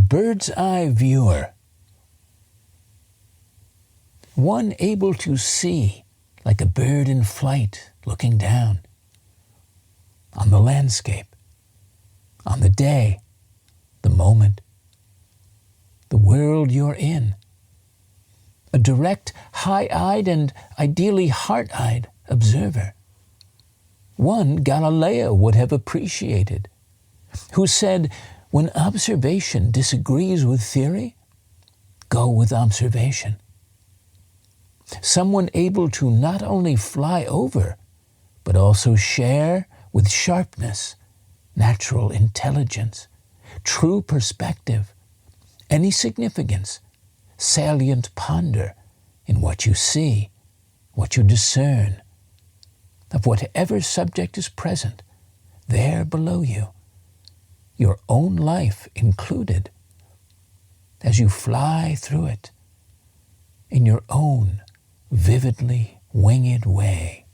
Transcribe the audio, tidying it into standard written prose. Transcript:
bird's eye viewer, one able to see like a bird in flight looking down on the landscape, on the day, the moment, the world you're in. A direct, high-eyed and ideally heart-eyed observer. One Galileo would have appreciated, who said, when observation disagrees with theory, go with observation. Someone able to not only fly over, but also share with sharpness, natural intelligence, true perspective, any significance, salient ponder in what you see, what you discern, of whatever subject is present there below you, your own life included, as you fly through it in your own vividly winged way.